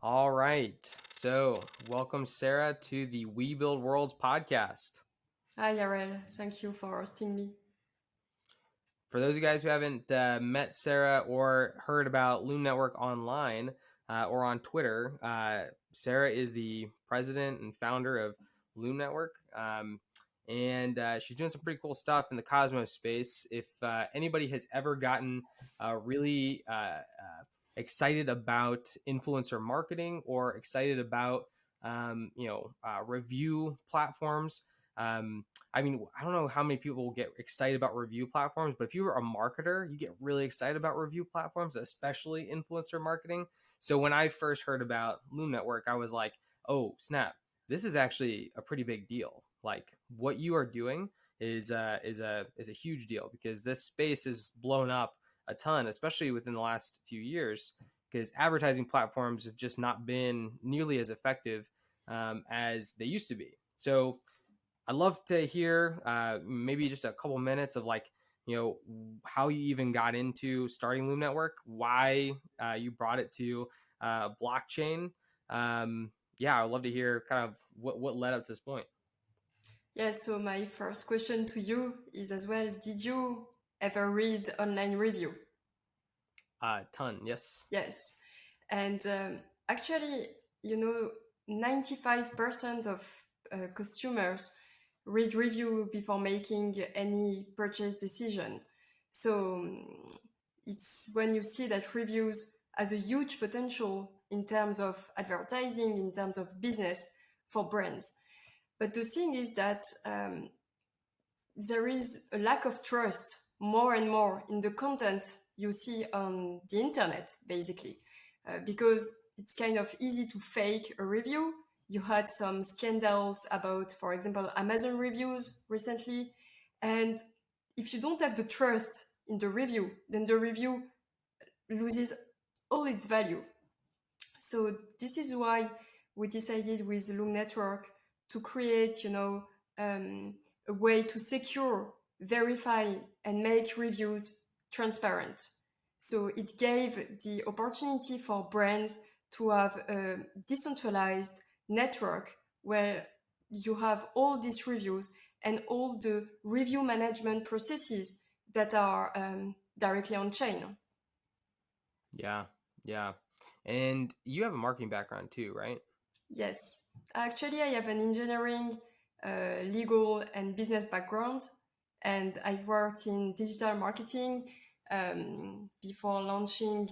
All right. So, welcome, Sarah, to the We Build Worlds podcast. Hi, Yarel. Thank you for hosting me. For those of you guys who haven't met Sarah or heard about Loom Network online or on Twitter, Sarah is the president and founder of Loom Network. And she's doing some pretty cool stuff in the Cosmos space. If anybody has ever gotten really excited about influencer marketing or excited about review platforms, I mean, I don't know how many people get excited about review platforms, but if you were a marketer, you get really excited about review platforms, especially influencer marketing. So when I first heard about Loom Network, I was like, oh snap, this is actually a pretty big deal. Like what you are doing is a huge deal, because this space is blown up a ton, especially within the last few years, because advertising platforms have just not been nearly as effective as they used to be. So I'd love to hear maybe just a couple minutes of how you even got into starting Loom Network, why you brought it to blockchain. Yeah, I'd love to hear kind of what led up to this point. Yeah, so my first question to you is as well, did you ever read online review? Ton, yes. Yes. And actually, 95% of customers read review before making any purchase decision. So it's when you see that reviews has a huge potential in terms of advertising, in terms of business for brands. But the thing is that there is a lack of trust more and more in the content you see on the internet, basically, because it's kind of easy to fake a review. You had some scandals about, for example, Amazon reviews recently. And if you don't have the trust in the review, then the review loses all its value. So this is why we decided with Loom Network to create, a way to secure, verify, and make reviews transparent. So it gave the opportunity for brands to have a decentralized network where you have all these reviews and all the review management processes that are directly on chain. Yeah, yeah. And you have a marketing background too, right? Yes, actually, I have an engineering, legal, and business background, and I've worked in digital marketing before launching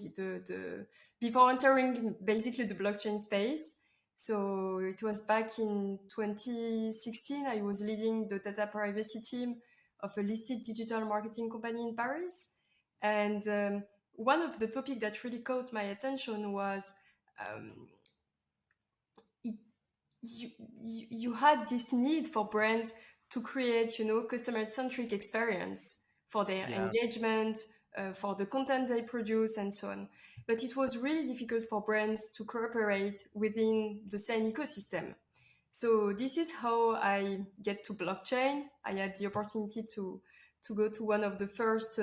before entering basically the blockchain space. So it was back in 2016. I was leading the data privacy team of a listed digital marketing company in Paris, and one of the topics that really caught my attention was um, you had this need for brands to create, customer-centric experience for their Yeah. engagement, for the content they produce, and so on. But it was really difficult for brands to cooperate within the same ecosystem. So this is how I get to blockchain. I had the opportunity to go to one of the first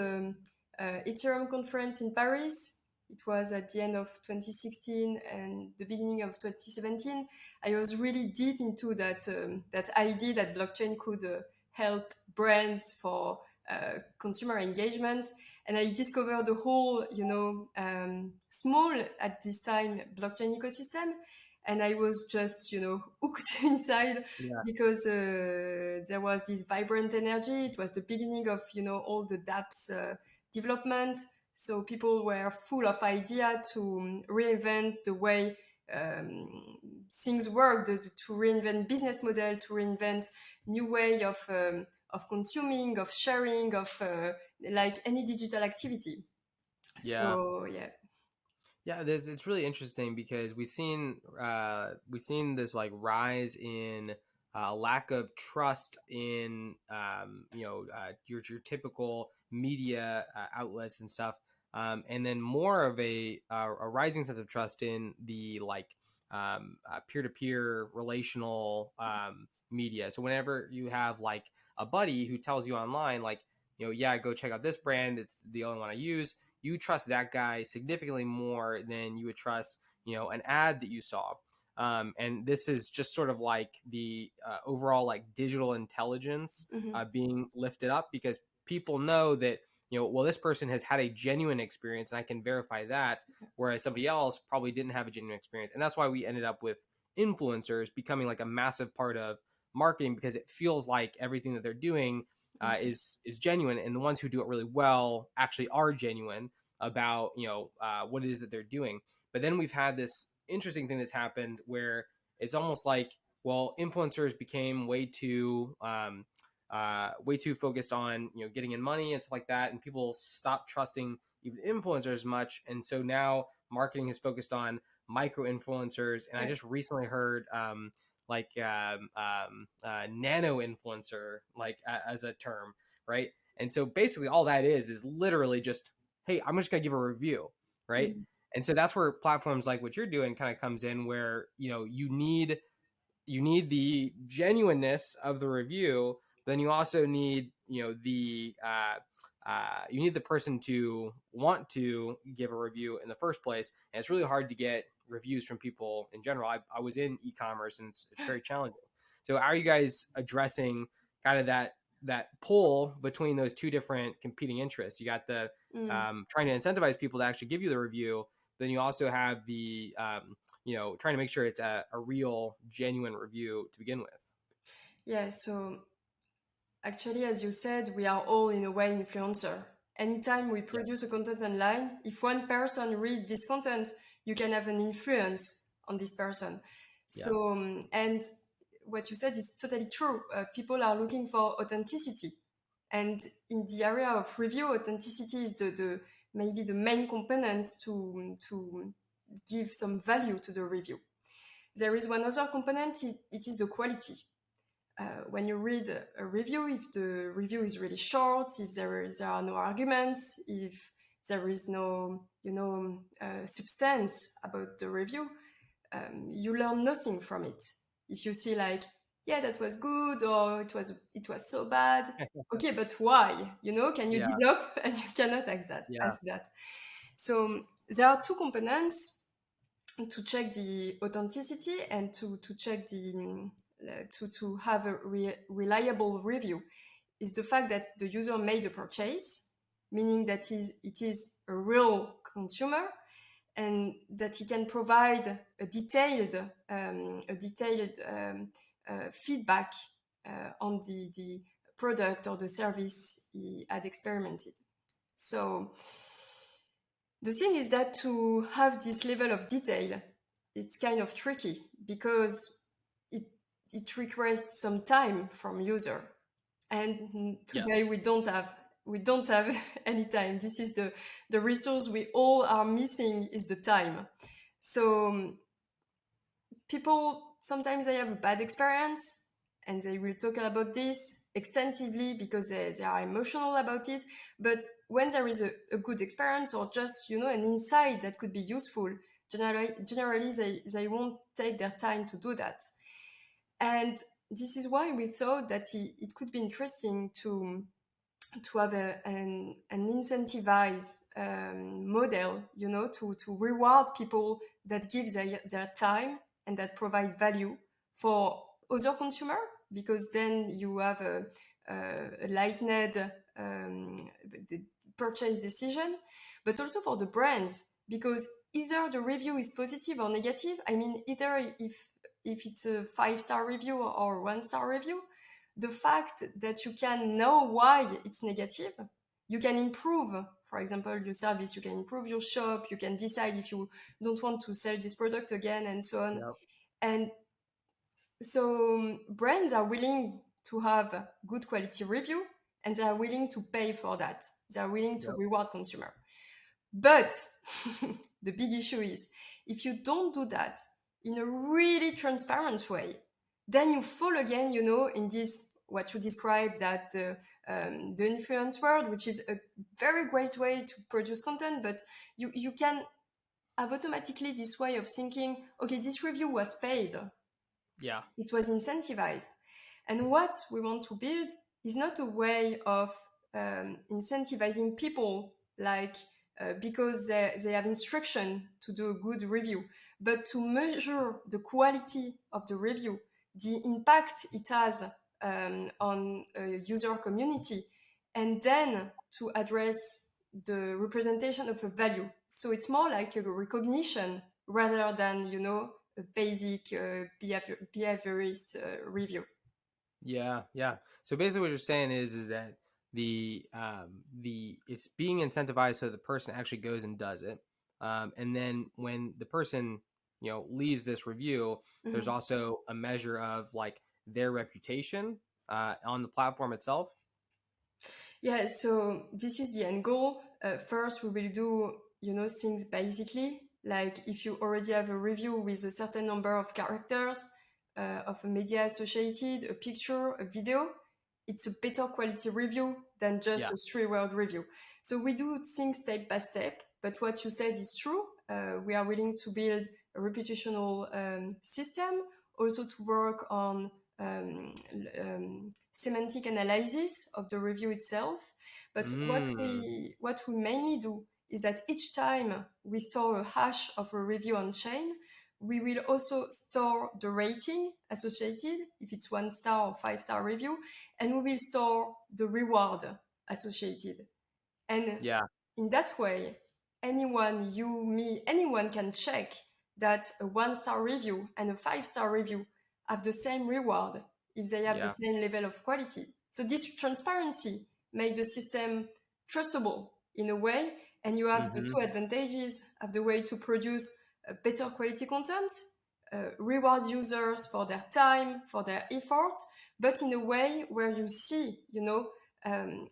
Ethereum conference in Paris. It was at the end of 2016 and the beginning of 2017. I was really deep into that idea that blockchain could help brands for consumer engagement, and I discovered the whole, small at this time blockchain ecosystem, and I was just, hooked inside Yeah. because there was this vibrant energy. It was the beginning of, all the dApps development. So people were full of idea to reinvent the way things work, to reinvent business model, to reinvent new way of consuming, of sharing, of like any digital activity. Yeah. So yeah. Yeah, it's really interesting because we've seen this like rise in lack of trust in your typical media outlets and stuff, and then more of a rising sense of trust in the peer-to-peer relational media. So whenever you have like a buddy who tells you online, like, yeah, go check out this brand, it's the only one I use. You trust that guy significantly more than you would trust, an ad that you saw. And this is just sort of like the overall like digital intelligence Mm-hmm. being lifted up, because people know that, well, this person has had a genuine experience and I can verify that, whereas somebody else probably didn't have a genuine experience. And that's why we ended up with influencers becoming like a massive part of marketing, because it feels like everything that they're doing is genuine, and the ones who do it really well actually are genuine about what it is that they're doing. But then we've had this interesting thing that's happened where it's almost like, well, influencers became way too focused on getting in money and stuff like that, and people stopped trusting even influencers much. And so now marketing is focused on micro influencers. And I Right. just recently heard nano influencer, like as a term, right? And so basically all that is literally just, hey, I'm just gonna give a review, right? Mm-hmm. And so that's where platforms like what you're doing kind of comes in, where you need the genuineness of the review, but then you also need you need the person to want to give a review in the first place. And it's really hard to get reviews from people in general. I was in e-commerce, and it's very challenging. So how are you guys addressing kind of that pull between those two different competing interests? You got the Mm. trying to incentivize people to actually give you the review, then you also have the trying to make sure it's a real, genuine review to begin with. Yeah, so actually, as you said, we are all in a way influencer. Anytime we Yeah. produce a content online, if one person reads this content, you can have an influence on this person. Yeah. So, and what you said is totally true. People are looking for authenticity. And in the area of review, authenticity is the maybe the main component to give some value to the review. There is one other component, it is the quality. When you read a review, if the review is really short, if there are no arguments, if there is no substance about the review, you learn nothing from it. If you see like, yeah, that was good, or it was so bad, okay, but why? Can you Yeah. develop? And you cannot ask that. Yeah. So there are two components to check the authenticity and to check to have a reliable review is the fact that the user made a purchase, meaning that it is a real consumer, and that he can provide a detailed feedback on the product or the service he had experimented. So the thing is that to have this level of detail, it's kind of tricky because it it requires some time from user, and Yes. today we don't have any time. This is the resource we all are missing, is the time. So people sometimes they have a bad experience, and they will talk about this extensively because they are emotional about it. But when there is a good experience, or just an insight that could be useful, generally they won't take their time to do that. And this is why we thought that it could be interesting to have an incentivized model, to reward people that give their time and that provide value for other consumer, because then you have a lightened the purchase decision, but also for the brands, because either the review is positive or negative. I mean, either if it's a 5-star review or 1-star review, the fact that you can know why it's negative, you can improve, for example, your service, you can improve your shop, you can decide if you don't want to sell this product again, and so on. Yep. And so brands are willing to have good quality review, and they are willing to pay for that. They are willing to Yep. reward consumer. But the big issue is, if you don't do that in a really transparent way, then you fall again, in this what you described, that the influence world, which is a very great way to produce content, but you can have automatically this way of thinking, okay, this review was paid, Yeah. it was incentivized, and what we want to build is not a way of incentivizing people, like because they have instruction to do a good review, but to measure the quality of the review, the impact it has on a user community, and then to address the representation of a value. So it's more like a recognition rather than, a basic behaviorist review. Yeah, yeah. So basically, what you're saying is that the it's being incentivized so the person actually goes and does it, and then when the person leaves this review, there's Mhm. also a measure of like their reputation on the platform itself. Yeah, so this is the end goal. First, we will do, things basically. Like if you already have a review with a certain number of characters, of a media associated, a picture, a video, it's a better quality review than just Yeah. a three-word review. So we do things step by step, but what you said is true. We are willing to build a reputational system, also to work on semantic analysis of the review itself. But Mm, what we mainly do is that each time we store a hash of a review on chain, we will also store the rating associated, if it's 1 star or 5 star review, and we will store the reward associated. And yeah. in that way, anyone, you, me, anyone can check that a 1 star review and a 5 star review have the same reward if they have the Yeah. same level of quality. So this transparency makes the system trustable in a way, and you have the Mm-hmm. two advantages of the way to produce better quality content, reward users for their time, for their effort, but in a way where you see,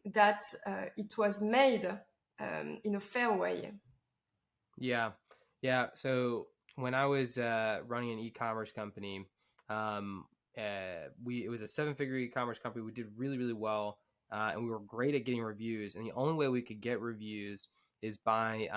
that it was made in a fair way. Yeah, yeah. So when I was running an e-commerce company, we it was a seven-figure e-commerce company. We did really, really well, and we were great at getting reviews. And the only way we could get reviews is by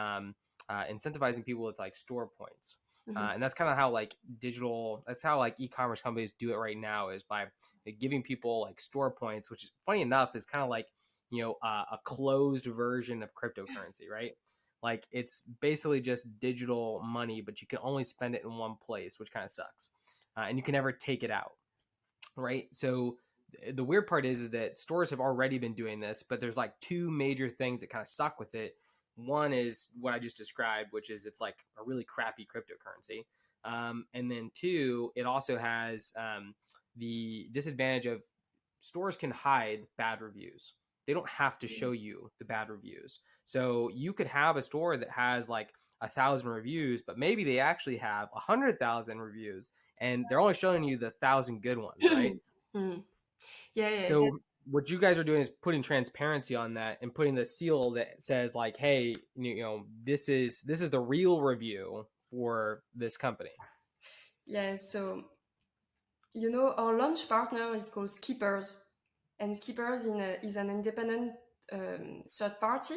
incentivizing people with like store points. Mhm. And that's kind of how like digital. That's how like e-commerce companies do it right now is by like, giving people like store points, which funny enough is kind of like a closed version of cryptocurrency, right? Like it's basically just digital money, but you can only spend it in one place, which kind of sucks. And you can never take it out, right? So the weird part is that stores have already been doing this, but there's like two major things that kind of suck with it. One is what I just described, which is it's like a really crappy cryptocurrency. And then two, it also has the disadvantage of stores can hide bad reviews. They don't have to show you the bad reviews. So you could have a store that has like 1,000 reviews, but maybe they actually have 100,000 reviews, and they're only showing you the 1,000 good ones, right? Mm. Yeah, yeah, So what you guys are doing is putting transparency on that and putting the seal that says like, hey, this is the real review for this company. yeah. So our launch partner is called Skippers, and Skippers is an independent third party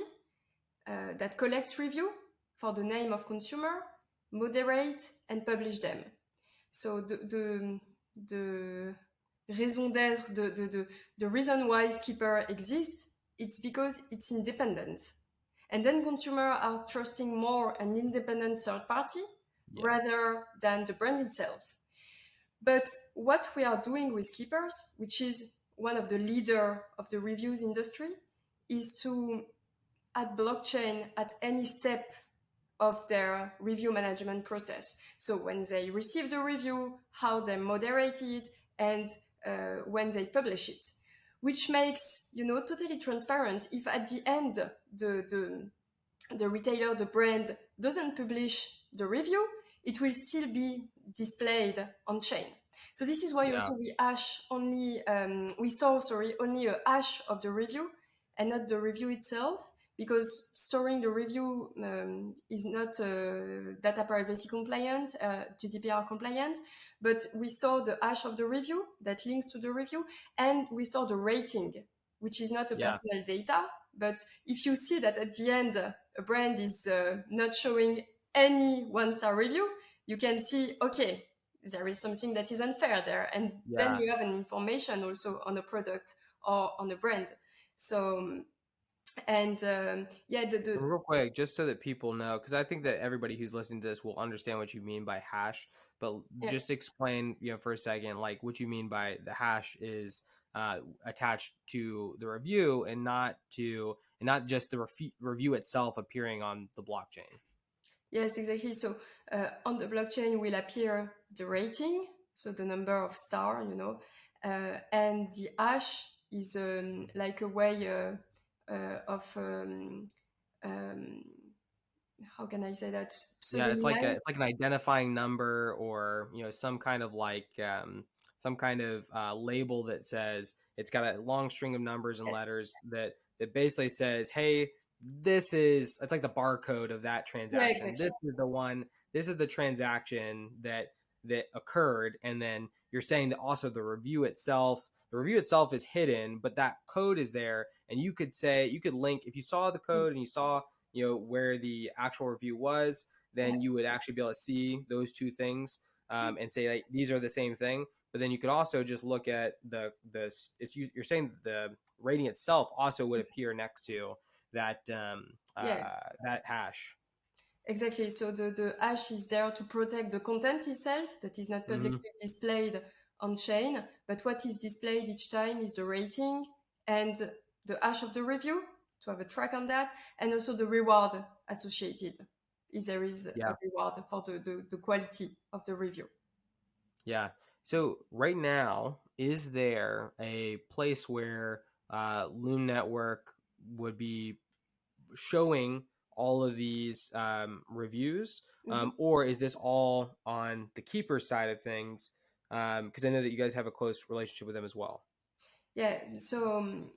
that collects review for the name of consumer, moderate and publish them. So the raison d'être, the reason why Skipper exists, it's because it's independent. And then consumers are trusting more an independent third party Yeah. rather than the brand itself. But what we are doing with Keepers, which is one of the leader of the reviews industry, is to add blockchain at any step of their review management process. So when they receive the review, how they moderate it, and when they publish it, which makes totally transparent. If at the end the retailer, the brand doesn't publish the review, it will still be displayed on chain. So this is why Yeah. also we store only a hash of the review and not the review itself, because storing the review is not data privacy compliant, GDPR compliant, but we store the hash of the review that links to the review, and we store the rating, which is not a Yeah. personal data. But if you see that at the end a brand is not showing any 1 star review, you can see, okay, there is something that is unfair there. And then Yeah. you have an information also on the product or on a brand. So and yeah, the And real quick, just so that people know, because I think that everybody who's listening to this will understand what you mean by hash, but yeah. just explain, for a second, like what you mean by the hash is attached to the review and not just the review itself appearing on the blockchain. Yes, exactly. So on the blockchain will appear the rating, so the number of star, and the hash is like a way of um, how can I say that, Yeah, pseudonymize. it's like an identifying number, or some kind of some kind of label that says it's got a long string of numbers and Yes. letters that basically says, hey, it's like the barcode of that Yeah, transaction. exactly. This is the transaction that occurred, and then you're saying that also the review itself is hidden, but that code is there, and you could link if you saw the Mm. code and you saw where the actual review was, Yeah, then you would actually be able to see those two things, and say like these are the same thing. But then you could also just look at you're saying the rating itself also would appear next to that yeah. that hash. Exactly. So the hash is there to protect the content itself that is not Hmm. publicly displayed on chain, but what is displayed each time is the rating and the hash of the review to have a track on that, and also the reward associated if there is a Yeah, reward for the quality of the review. yeah. So right now, is there a place where Loom Network would be showing all of these reviews, Mhm. or is this all on the keeper side of things? Because I know that you guys have a close relationship with them as well. Yeah, so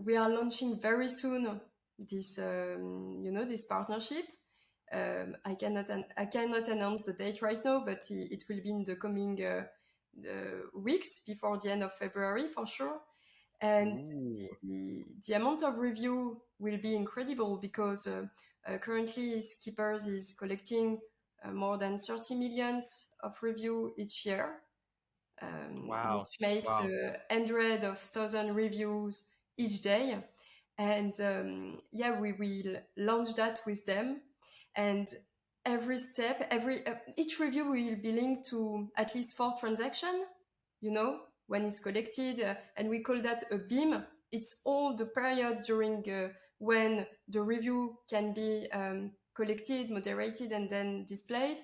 we are launching very soon this partnership. I cannot announce the date right now, but it will be in the coming weeks before the end of February for sure. And Ooh, the amount of review will be incredible because currently Skippers is collecting more than 30 millions of review each year, wow, which makes wow. hundred of thousand reviews each day. And yeah, we will launch that with them. And every step, every each review will be linked to at least 4 transactions. When it's collected, and we call that a beam. It's all the period during when the review can be collected, moderated, and then displayed,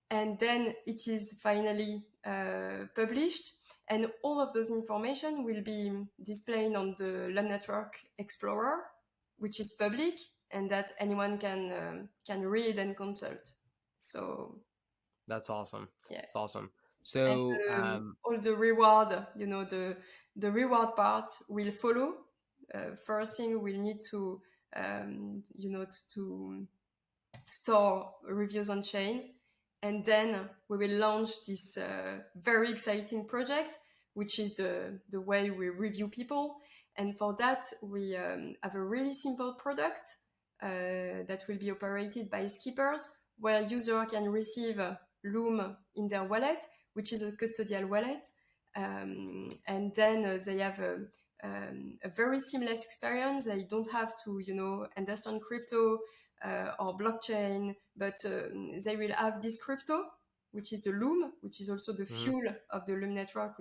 and then it is finally published, and all of those information will be displayed on the LUM Network Explorer, which is public and that anyone can read and consult. So That's awesome. yeah, It's awesome. and So, all the reward, the reward part will follow. First thing we'll need to to store reviews on chain. And then we will launch this very exciting project, which is the way we review people. And for that, we have a really simple product that will be operated by Skippers, where user can receive Loom in their wallet, which is a custodial wallet. And then they have a very seamless experience. They don't have to, understand crypto or blockchain, but they will have this crypto, which is the Loom, which is also the mhm, fuel of the Loom network,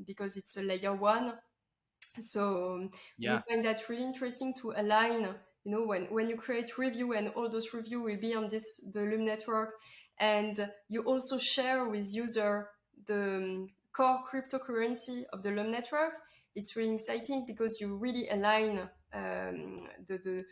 because it's a layer one. So we yeah, find that really interesting to align, when you create review, and all those review will be on the Loom network, and you also share with user the core cryptocurrency of the Loom network. It's really exciting because you really align the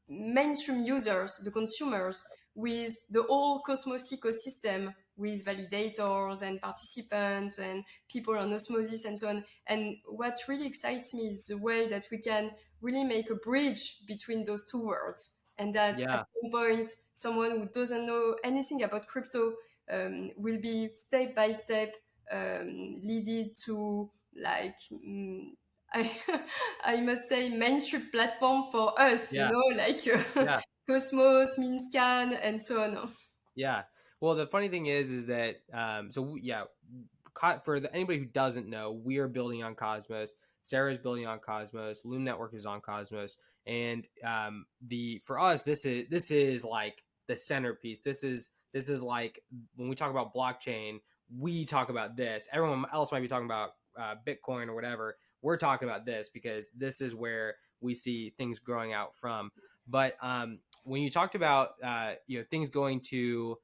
mainstream users, the consumers, with the whole Cosmos ecosystem, with validators and participants and people on osmosis and so on. And what really excites me is the way that we can really make a bridge between those two worlds. And that at yeah, some point, someone who doesn't know anything about crypto will be step by step leaded to like I I must say mainstream platform for us, yeah, like yeah. Cosmos, Minscan, and so on. Yeah. Well, the funny thing is that yeah, anybody who doesn't know, we are building on Cosmos. Sarah's building on Cosmos. Loom Network is on Cosmos, and the for us, this is like the centerpiece. This is like when we talk about blockchain, we talk about this. Everyone else might be talking about Bitcoin or whatever. We're talking about this because this is where we see things growing out from. But when you talked about things going to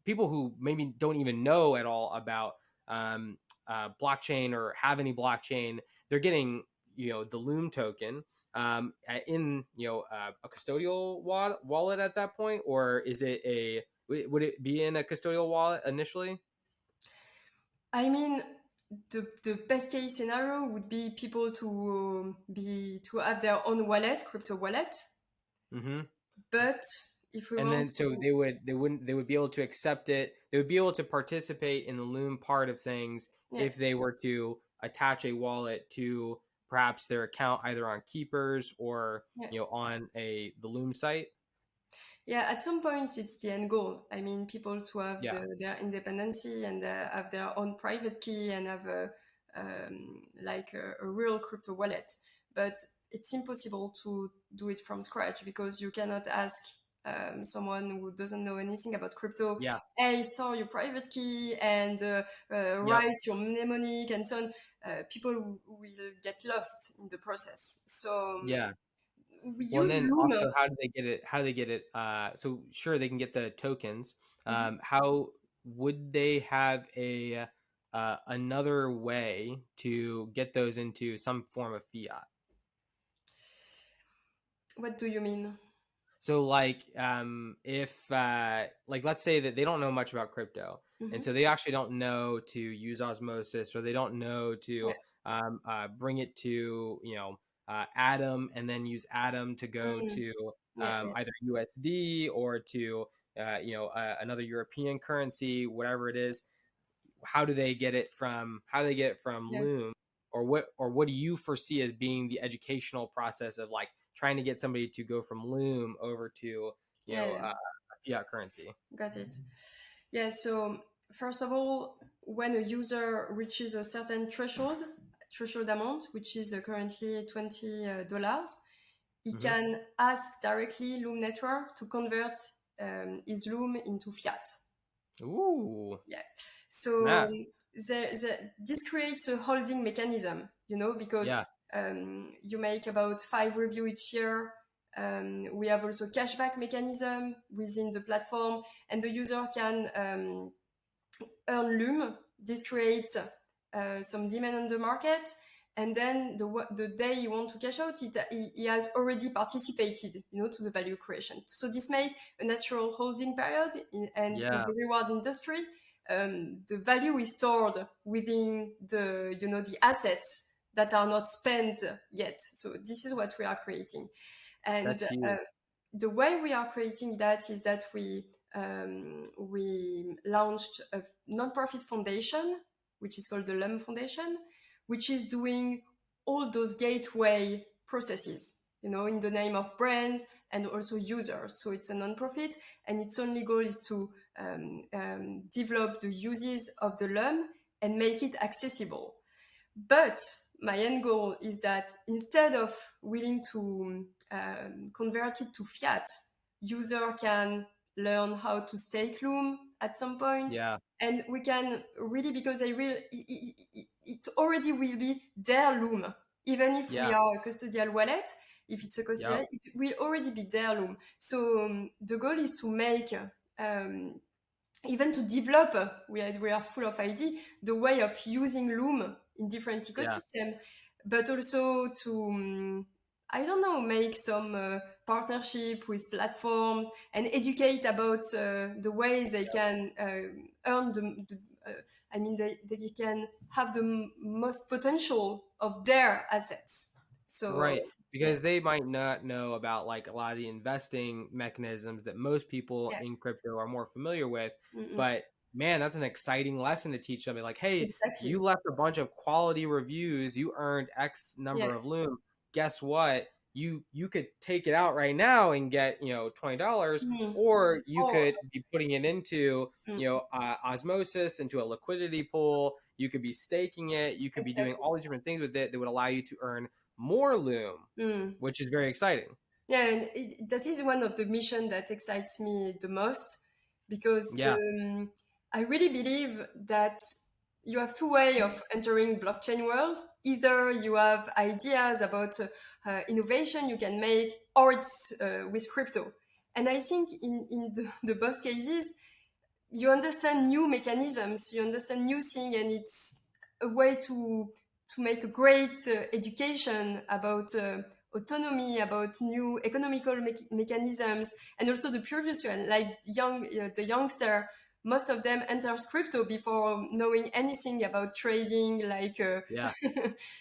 people who maybe don't even know at all about blockchain or have any blockchain, they're getting the Loom token in a custodial wallet at that point, or is it a would it be in a custodial wallet initially? I mean, the best case scenario would be people to have their own wallet, crypto wallet. Mm-hmm. But if we And want then so to, they would be able to accept it. They would be able to participate in the Loom part of things yeah, if they were to attach a wallet to perhaps their account either on Keepers or yeah, on the Loom site. yeah. At some point, it's the end goal. I mean, people to have Yeah, their independency and have their own private key and have like a real crypto wallet. But it's impossible to do it from scratch because you cannot ask someone who doesn't know anything about crypto, yeah, hey, store your private key and yep, write your mnemonic and so on. People will get lost in the process. So yeah. we Well, and use then Loom. also, how do they get it? How do they get it? So sure, they can get the tokens. Mhm. How would they have a another way to get those into some form of fiat? What do you mean? So like if like let's say that they don't know much about crypto, and Hmm. so they actually don't know to use osmosis, or they don't know Yeah. to bring it to Atom, and then use Atom to go Mm. to Yeah, yeah, either USD or to another European currency, whatever it is. How do they get it from yeah. Loom, or what do you foresee as being the educational process of like trying to get somebody to go from Loom over to Yeah, yeah. fiat currency? Got it. Yeah, so first of all, when a user reaches a certain threshold amount, which is currently $20, he Hmm. can ask directly Loom Network to convert his Loom into fiat. Ooh, Yeah. So snap. this creates a holding mechanism, because Yeah, you make about 5 review each year. We have also cashback mechanism within the platform, and the user can earn Loom. This creates some demand on the market, and then the day you want to cash out, he has already participated, to the value creation. So this makes a natural holding period, and in yeah, the reward industry, the value is stored within the assets that are not spent yet. So this is what we are creating, and that's huge. the way we are creating that is that we launched a non-profit foundation, which is called the LUM Foundation, which is doing all those gateway processes, in the name of brands and also users. So it's a non-profit, and its only goal is to develop the uses of the LUM and make it accessible. But my end goal is that instead of willing to convert it to fiat, user can learn how to stake Loom at some point, Yeah, and we can really, because it already will be their Loom, even if we yeah, are a custodial wallet. If it's a yep, custodial, it will already be their Loom. So the goal is to make even to develop, we are full of idea, the way of using Loom in different yeah, ecosystem, but also to, I don't know, make some partnership with platforms and educate about the ways they can earn I mean, they can have the most potential of their assets. So, right. yeah, Because they might not know about like a lot of the investing mechanisms that most people yeah, in crypto are more familiar with. mm-mm, But man, that's an exciting lesson to teach somebody. Like, hey, you exactly. left a bunch of quality reviews, you earned X Yeah, number of Loom. Guess what? you could take it out right now and get, $20, Mm. or you Oh, could be putting it into, mm, osmosis, into a liquidity pool. You could be staking it. You could be doing exactly. all these different things with it that would allow you to earn more loom, Mm. which is very exciting. Yeah, and that is one of the mission that excites me the most because Yeah, I really believe that you have two way of entering blockchain world. Either you have ideas about innovation you can make, or it's with crypto. And I think in the both cases, you understand new mechanisms, you understand new things, and it's a way to make a great education about autonomy, about new economical mechanisms, and also the previous one, like the youngster. Most of them enters crypto before knowing anything about trading, like yeah,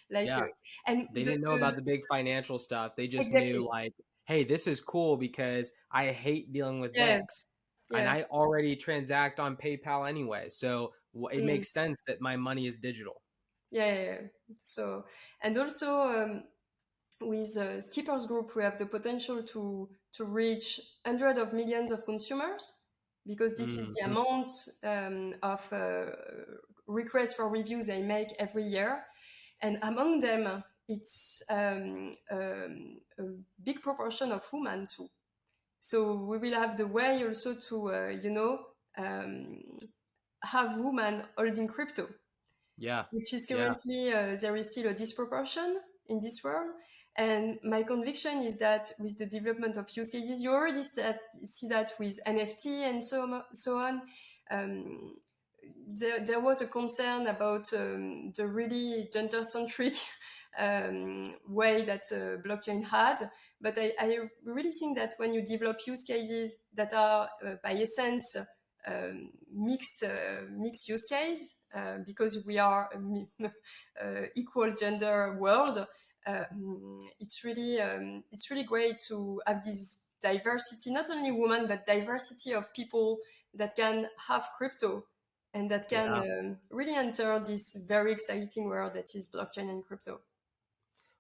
like yeah. and They didn't know about the big financial stuff. They just knew, exactly, like, hey, this is cool because I hate dealing with yeah, banks, and yeah. I already transact on PayPal anyway. So it Mm. makes sense that my money is digital. Yeah, yeah, yeah. So, and also with Skeepersgroup, we have the potential to reach hundreds of millions of consumers because this is the Hmm. amount of requests for reviews they make every year, and among them, it's a big proportion of women too. So we will have the way also to um, have women holding crypto, Yeah, which is yeah, currently there is still a disproportion in this world. And my conviction is that with the development of use cases, you already see that with NFT and so on. Um, there was a concern about the really gender-centric way that blockchain had. But I really think that when you develop use cases that are by essence mixed use case, because we are equal gender world, it's really great to have this diversity, not only women but diversity of people that can have crypto and that can yeah. really enter this very exciting world that is blockchain and crypto.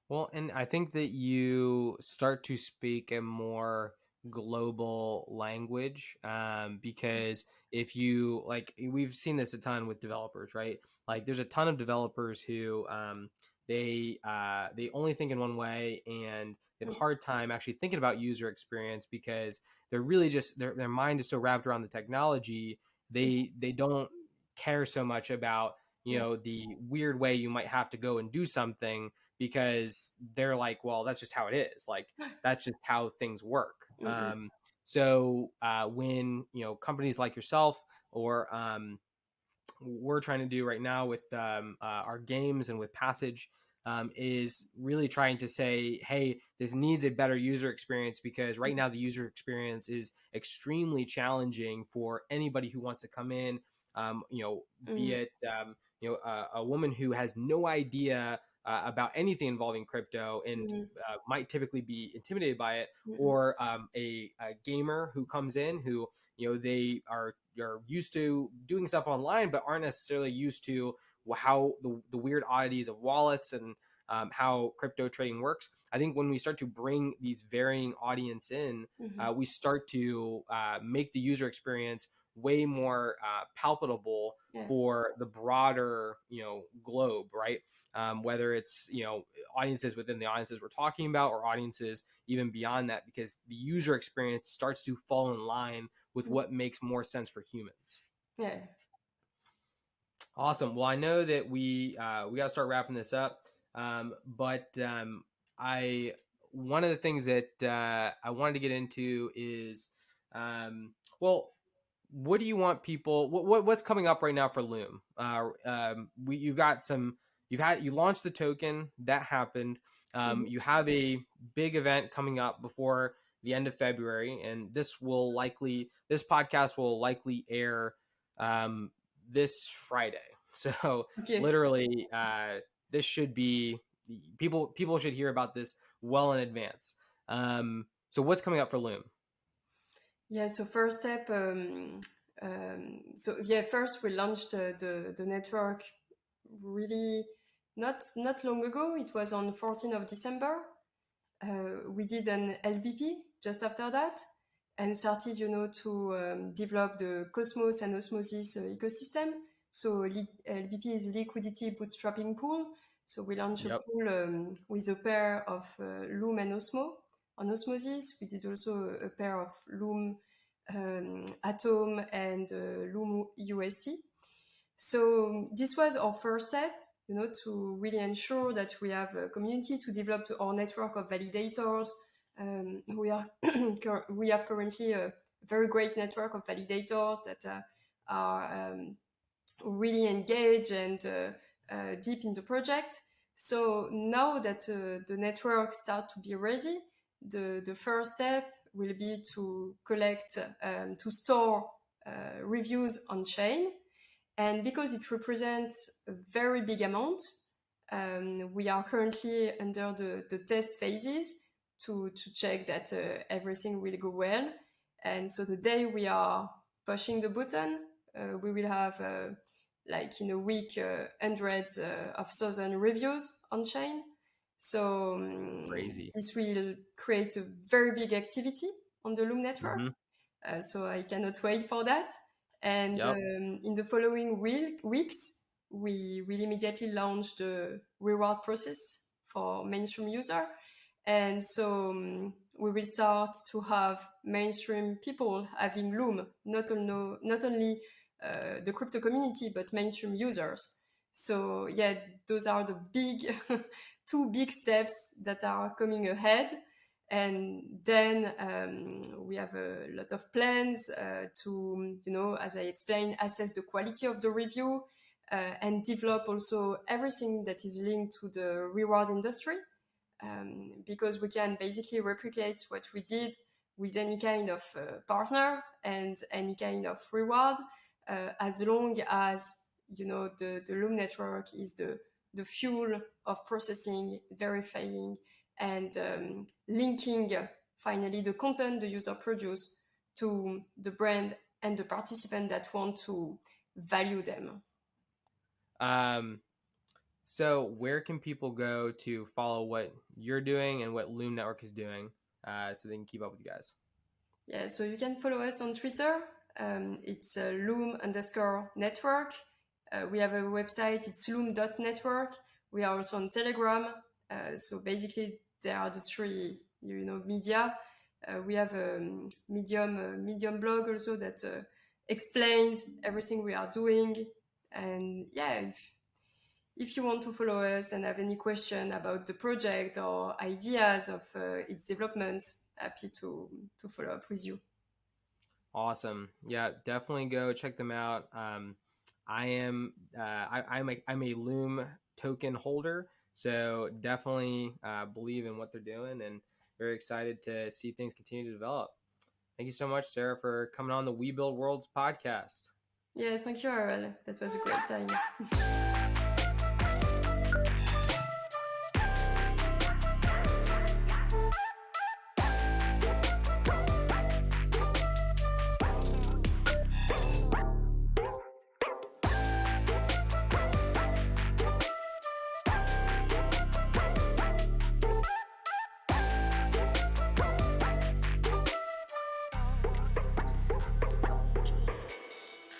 Well, and I think that you start to speak a more global language, because if you like, we've seen this a ton with developers, right? Like, there's a ton of developers who they only think in one way, and they have a Mm, hard time actually thinking about user experience because they're really just their mind is so wrapped around the technology. They don't care so much about, mm, the weird way you might have to go and do something, because they're like, well, that's just how it is. Like, that's just how things work. mm, mm, So when, companies like yourself, or we're trying to do right now with our games and with Passage, is really trying to say, hey, this needs a better user experience, because right now the user experience is extremely challenging for anybody who wants to come in. Be mm, it a woman who has no idea about anything involving crypto, and mm, might typically be intimidated by it, mm, mm, or a gamer who comes in, who, they are used to doing stuff online but aren't necessarily used to how the weird oddities of wallets, and how crypto trading works. I think when we start to bring these varying audience in, mhm. we start to make the user experience way more palpable Yeah, for the broader, globe, right? Whether it's, audiences within the audiences we're talking about, or audiences even beyond that, because the user experience starts to fall in line with mm, what makes more sense for humans. yeah. Awesome. Well, I know that we got to start wrapping this up, but I one of the things that I wanted to get into is, well, what do you want people? What's coming up right now for Loom? You've got some. You launched the token that happened. Mhm. You have a big event coming up before the end of February, and this podcast will likely air um, this Friday. So Okay. literally, this should be people should hear about this well in advance. So what's coming up for Loom? Yeah, so first step, so yeah, first we launched the network really not long ago. It was on 14th of December. we did an LBP just after that and started, to develop the Cosmos and Osmosis ecosystem. So LBP is liquidity bootstrapping pool. So we launched a Yep. pool with a pair of LUM and Osmo. On Osmosis, we did also a pair of LUM Atom and LUM UST. So this was our first step, to really ensure that we have a community to develop our network of validators. We have currently a very great network of validators that are really engaged and deep in the project. So now that the network starts to be ready, the first step will be to collect, to store reviews on chain. And because it represents a very big amount, we are currently under the test phases to check that everything will go well. And so the day we are pushing the button, we will have, like in a week, hundreds of thousand reviews on chain. So Crazy. this will create a very big activity on the Loom network. Mm-hmm. So I cannot wait for that. And Yep. in the following weeks, we will immediately launch the reward process for mainstream user. And so we will start to have mainstream people having Loom, not only the crypto community, but mainstream users. So yeah, those are the big two big steps that are coming ahead. And then we have a lot of plans to, as I explained, assess the quality of the review and develop also everything that is linked to the reward industry, because we can basically replicate what we did with any kind of partner and any kind of reward, as long as the Loom network is the fuel of processing, verifying, and linking finally the content the user produce to the brand and the participant that want to value them. Um, so where can people go to follow what you're doing and what Loom Network is doing, so they can keep up with you guys? Yeah, so you can follow us on Twitter. It's loom_network. We have a website, it's loom.network. We are also on Telegram. So basically, there are the three, media. We have a Medium blog also that explains everything we are doing. And yeah, if you want to follow us and have any question about the project or ideas of its development, happy to follow up with you. Awesome. Yeah, definitely go check them out. I am I'm a Loom token holder, so definitely believe in what they're doing and very excited to see things continue to develop. Thank you so much, Sarah, for coming on the We Build Worlds podcast. Yeah, thank you, Arel. That was a great time.